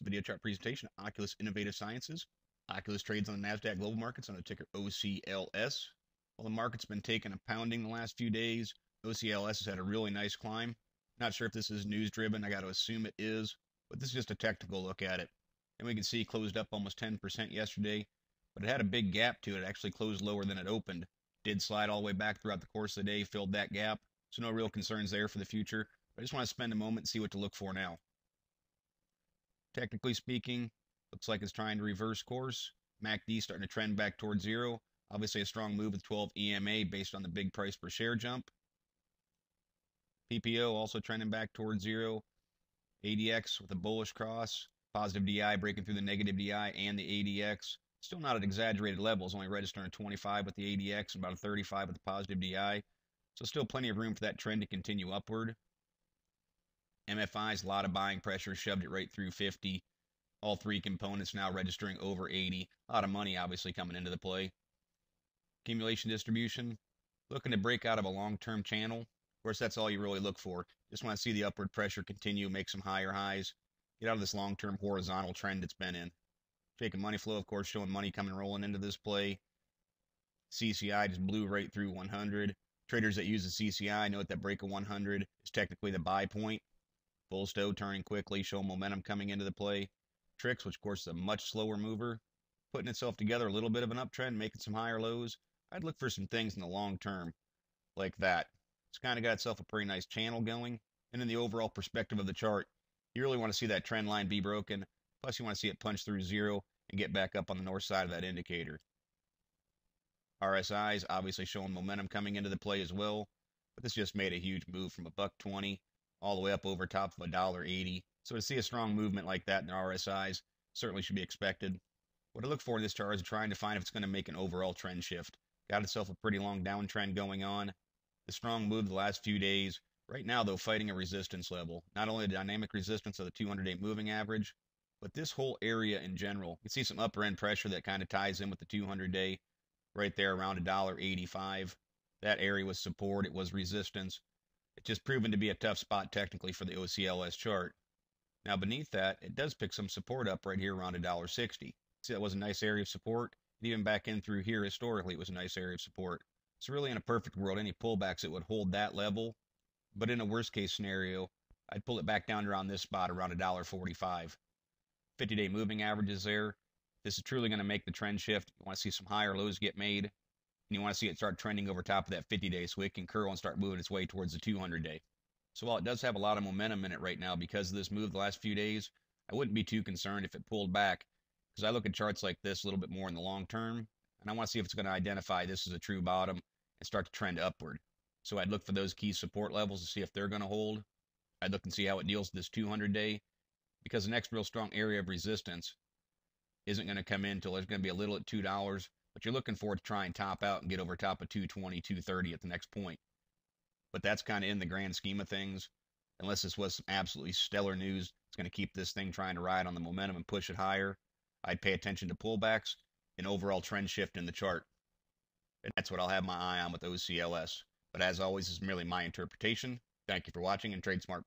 It's a video chart presentation of Oculus Innovative Sciences. Oculus trades on the NASDAQ Global Markets on the ticker OCLS. While the market's been taking a pounding the last few days, OCLS has had a really nice climb. Not sure if this is news driven, I got to assume it is, but this is just a technical look at it. And we can see it closed up almost 10% yesterday, but it had a big gap to it. It actually closed lower than it opened. Did slide all the way back throughout the course of the day, filled that gap, so no real concerns there for the future. I just want to spend a moment and see what to look for now. Technically speaking, looks like it's trying to reverse course. MACD starting to trend back towards zero. Obviously a strong move with 12 EMA based on the big price per share jump. PPO also trending back towards zero. ADX with a bullish cross. Positive DI breaking through the negative DI and the ADX. Still not at exaggerated levels, only registering 25 with the ADX and about a 35 with the positive DI. So still plenty of room for that trend to continue upward. MFIs, a lot of buying pressure, shoved it right through 50. All three components now registering over 80. A lot of money obviously coming into the play. Accumulation distribution, looking to break out of a long-term channel. Of course, that's all you really look for. Just want to see the upward pressure continue, make some higher highs, get out of this long-term horizontal trend it's been in. Taking money flow, of course, showing money coming rolling into this play. CCI just blew right through 100. Traders that use the CCI note that break of 100 is technically the buy point. Bull stow turning quickly, showing momentum coming into the play. Tricks, which of course is a much slower mover, putting itself together a little bit of an uptrend, making some higher lows. I'd look for some things in the long term like that. It's kind of got itself a pretty nice channel going. And in the overall perspective of the chart, you really want to see that trend line be broken. Plus you want to see it punch through zero and get back up on the north side of that indicator. RSIs obviously showing momentum coming into the play as well. But this just made a huge move from $1.20 all the way up over top of $1.80. So to see a strong movement like that in the RSIs certainly should be expected. What I look for in this chart is trying to find if it's going to make an overall trend shift. Got itself a pretty long downtrend going on. The strong move the last few days. Right now, though, fighting a resistance level. Not only the dynamic resistance of the 200-day moving average, but this whole area in general. You can see some upper end pressure that kind of ties in with the 200-day right there around $1.85. That area was support. It was resistance. It's just proven to be a tough spot technically for the OCLS chart. Now beneath that, it does pick some support up right here around $1.60. See, that was a nice area of support. And even back in through here, historically, it was a nice area of support. So really in a perfect world, any pullbacks, it would hold that level. But in a worst case scenario, I'd pull it back down around this spot around $1.45. 50-day moving average is there. This is truly going to make the trend shift. You want to see some higher lows get made. And you want to see it start trending over top of that 50-day so it can curl and start moving its way towards the 200-day. So while it does have a lot of momentum in it right now because of this move the last few days, I wouldn't be too concerned if it pulled back because I look at charts like this a little bit more in the long term, and I want to see if it's going to identify this as a true bottom and start to trend upward. So I'd look for those key support levels to see if they're going to hold. I'd look and see how it deals with this 200-day because the next real strong area of resistance isn't going to come in until there's going to be a little at $2, but you're looking for it to try and top out and get over top of 220, 230 at the next point. But that's kind of in the grand scheme of things. Unless this was some absolutely stellar news, it's going to keep this thing trying to ride on the momentum and push it higher. I'd pay attention to pullbacks and overall trend shift in the chart. And that's what I'll have my eye on with OCLS. But as always, this is merely my interpretation. Thank you for watching and trade smart.